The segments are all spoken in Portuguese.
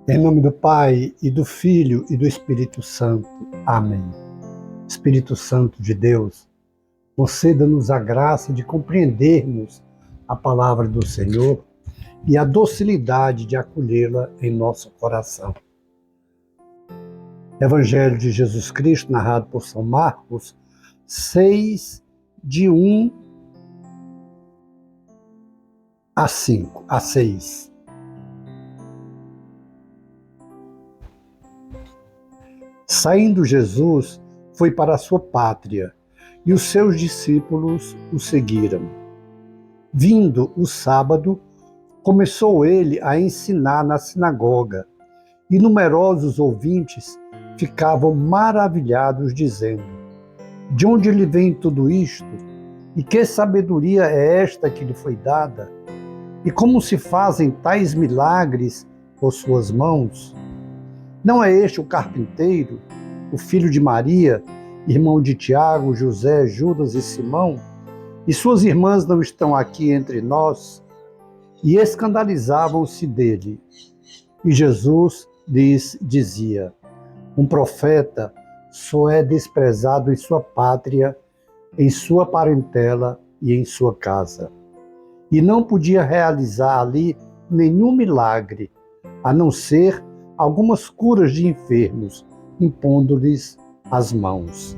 Em nome do Pai, e do Filho, e do Espírito Santo. Amém. Espírito Santo de Deus, conceda-nos a graça de compreendermos a palavra do Senhor e a docilidade de acolhê-la em nosso coração. Evangelho de Jesus Cristo, narrado por São Marcos, 6, de 1 a 6. Saindo Jesus, foi para a sua pátria, e os seus discípulos o seguiram. Vindo o sábado, começou ele a ensinar na sinagoga, e numerosos ouvintes ficavam maravilhados, dizendo: de onde lhe vem tudo isto? E que sabedoria é esta que lhe foi dada? E como se fazem tais milagres por suas mãos? Não é este o carpinteiro, o filho de Maria, irmão de Tiago, José, Judas e Simão? E suas irmãs não estão aqui entre nós? E escandalizavam-se dele. E Jesus lhes dizia: um profeta só é desprezado em sua pátria, em sua parentela e em sua casa. E não podia realizar ali nenhum milagre, a não ser algumas curas de enfermos, impondo-lhes as mãos.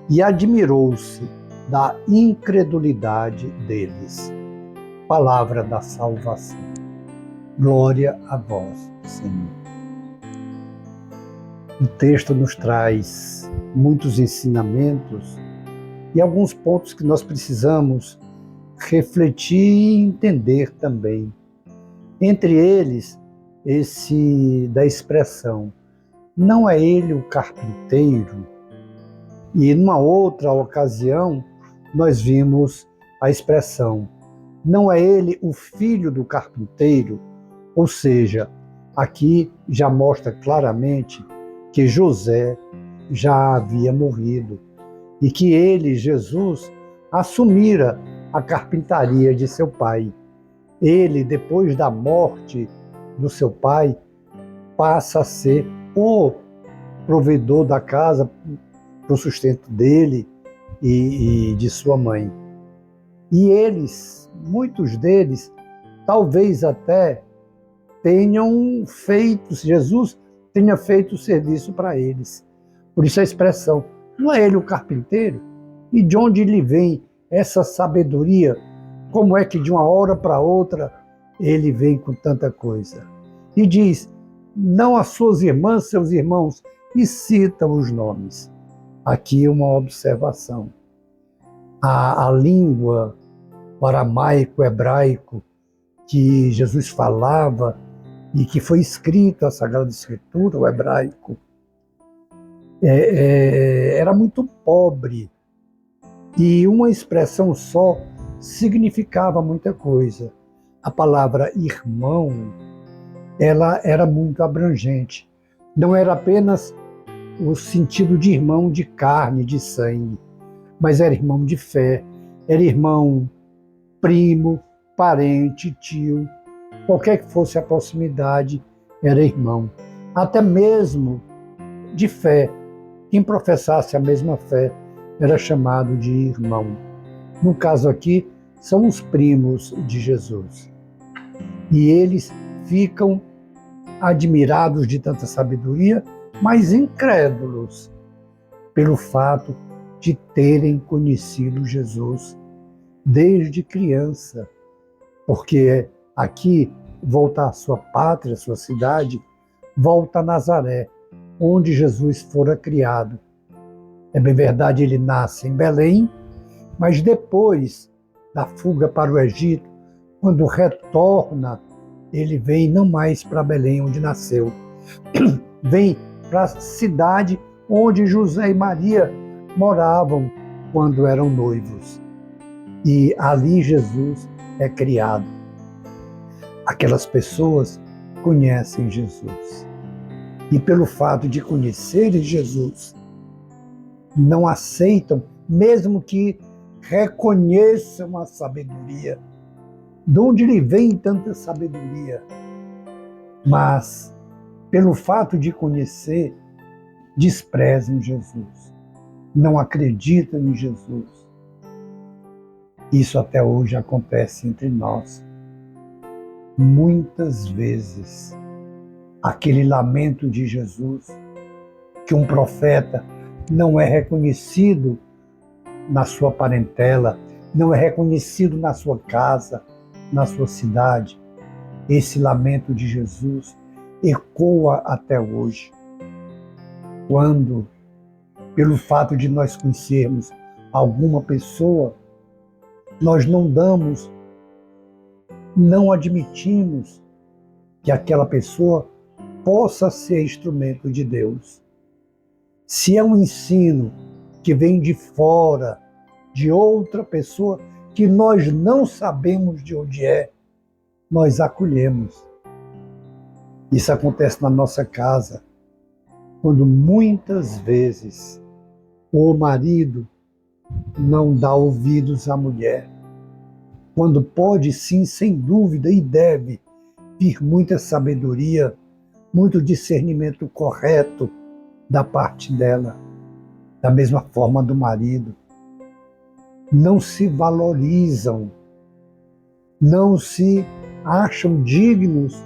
E admirou-se da incredulidade deles. Palavra da salvação. Glória a vós, Senhor. O texto nos traz muitos ensinamentos e alguns pontos que nós precisamos refletir e entender também. Entre eles, esse da expressão, não é ele o carpinteiro? E numa outra ocasião, nós vimos a expressão, não é ele o filho do carpinteiro? Ou seja, aqui já mostra claramente que José já havia morrido e que ele, Jesus, assumira a carpintaria de seu pai. Ele, depois da morte do seu pai, passa a ser o provedor da casa para o sustento dele e de sua mãe. E eles, muitos deles, talvez até tenham feito, Jesus tenha feito o serviço para eles. Por isso a expressão, não é ele o carpinteiro? E de onde lhe vem essa sabedoria? Como é que de uma hora para outra ele vem com tanta coisa? E diz, não as suas irmãs, seus irmãos, e cita os nomes. Aqui uma observação. A língua, o aramaico, o hebraico, que Jesus falava e que foi escrito a Sagrada Escritura, o hebraico, era muito pobre. E uma expressão só significava muita coisa. A palavra irmão, ela era muito abrangente. Não era apenas o sentido de irmão de carne, de sangue, mas era irmão de fé, era irmão, primo, parente, tio, qualquer que fosse a proximidade, era irmão. Até mesmo de fé. Quem professasse a mesma fé era chamado de irmão. No caso aqui, são os primos de Jesus. E eles ficam admirados de tanta sabedoria, mas incrédulos pelo fato de terem conhecido Jesus desde criança. Porque aqui volta à sua pátria, à sua cidade, volta a Nazaré, onde Jesus fora criado. É bem verdade, ele nasce em Belém, mas depois da fuga para o Egito, quando retorna, ele vem não mais para Belém, onde nasceu, vem para a cidade onde José e Maria moravam quando eram noivos. E ali Jesus é criado. Aquelas pessoas conhecem Jesus. E pelo fato de conhecerem Jesus, não aceitam, mesmo que reconheçam a sabedoria. De onde lhe vem tanta sabedoria? Mas pelo fato de conhecer, desprezam Jesus, não acreditam em Jesus. Isso até hoje acontece entre nós. Muitas vezes, aquele lamento de Jesus, que um profeta não é reconhecido na sua parentela, não é reconhecido na sua casa, na sua cidade. Esse lamento de Jesus ecoa até hoje. Quando, pelo fato de nós conhecermos alguma pessoa, nós não admitimos que aquela pessoa possa ser instrumento de Deus. Se é um ensino que vem de fora, de outra pessoa, que nós não sabemos de onde é, nós acolhemos. Isso acontece na nossa casa, quando muitas vezes o marido não dá ouvidos à mulher, quando pode sim, sem dúvida, e deve vir muita sabedoria, muito discernimento correto da parte dela, da mesma forma do marido. Não se valorizam, não se acham dignos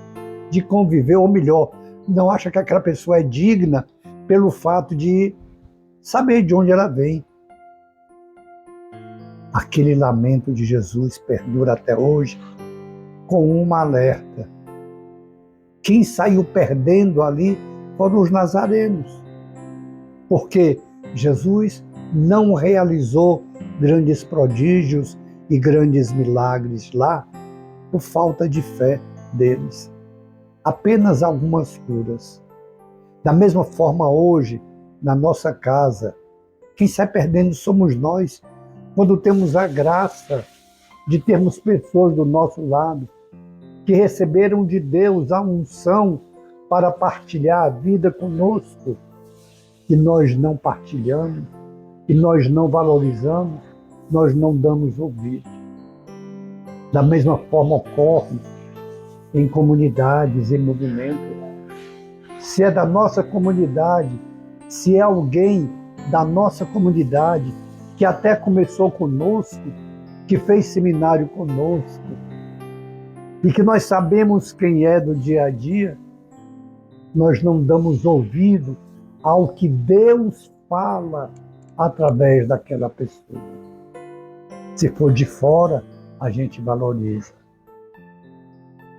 de conviver, ou melhor, não acham que aquela pessoa é digna pelo fato de saber de onde ela vem. Aquele lamento de Jesus perdura até hoje com uma alerta. Quem saiu perdendo ali foram os nazarenos, porque Jesus não realizou grandes prodígios e grandes milagres lá por falta de fé deles. Apenas algumas curas. Da mesma forma hoje, na nossa casa, quem sai perdendo somos nós, quando temos a graça de termos pessoas do nosso lado que receberam de Deus a unção para partilhar a vida conosco, e nós não partilhamos, e nós não valorizamos, nós não damos ouvido. Da mesma forma ocorre em comunidades, em movimentos. Se é da nossa comunidade, se é alguém da nossa comunidade que até começou conosco, que fez seminário conosco, e que nós sabemos quem é do dia a dia, nós não damos ouvido ao que Deus fala através daquela pessoa. Se for de fora, a gente valoriza.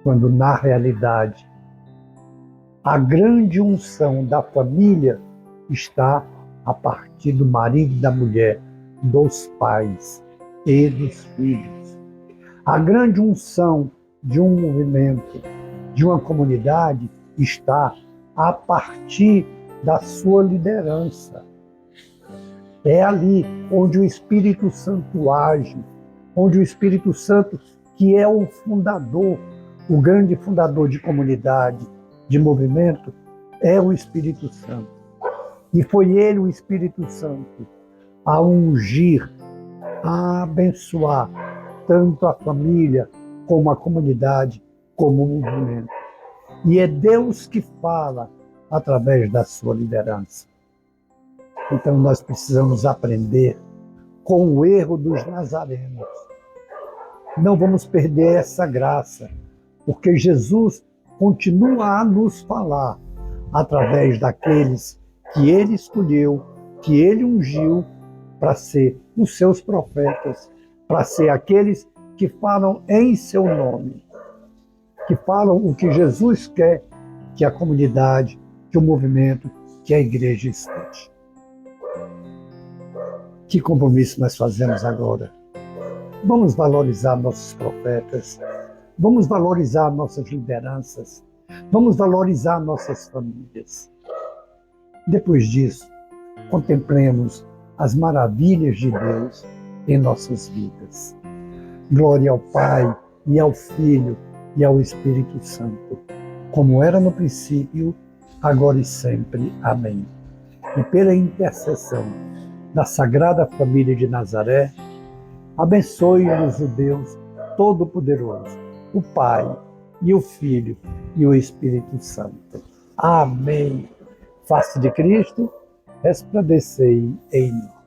Quando na realidade a grande unção da família está a partir do marido e da mulher, dos pais e dos filhos. A grande unção de um movimento, de uma comunidade, está a partir da sua liderança. É ali onde o Espírito Santo age, onde o Espírito Santo, que é o fundador, o grande fundador de comunidade, de movimento, é o Espírito Santo. E foi ele, o Espírito Santo, a ungir, a abençoar tanto a família, como a comunidade, como o movimento. E é Deus que fala através da sua liderança. Então nós precisamos aprender com o erro dos nazarenos. Não vamos perder essa graça, porque Jesus continua a nos falar através daqueles que ele escolheu, que ele ungiu para ser os seus profetas, para ser aqueles que falam em seu nome, que falam o que Jesus quer que a comunidade, que o movimento, que a igreja esteja. Que compromisso nós fazemos agora? Vamos valorizar nossos profetas, vamos valorizar nossas lideranças, vamos valorizar nossas famílias. Depois disso, contemplemos as maravilhas de Deus em nossas vidas. Glória ao Pai, e ao Filho, e ao Espírito Santo, como era no princípio, agora e sempre. Amém. E pela intercessão da Sagrada Família de Nazaré, abençoe-nos o Deus Todo-Poderoso, o Pai, e o Filho, e o Espírito Santo. Amém. Face de Cristo, resplandecei em nós.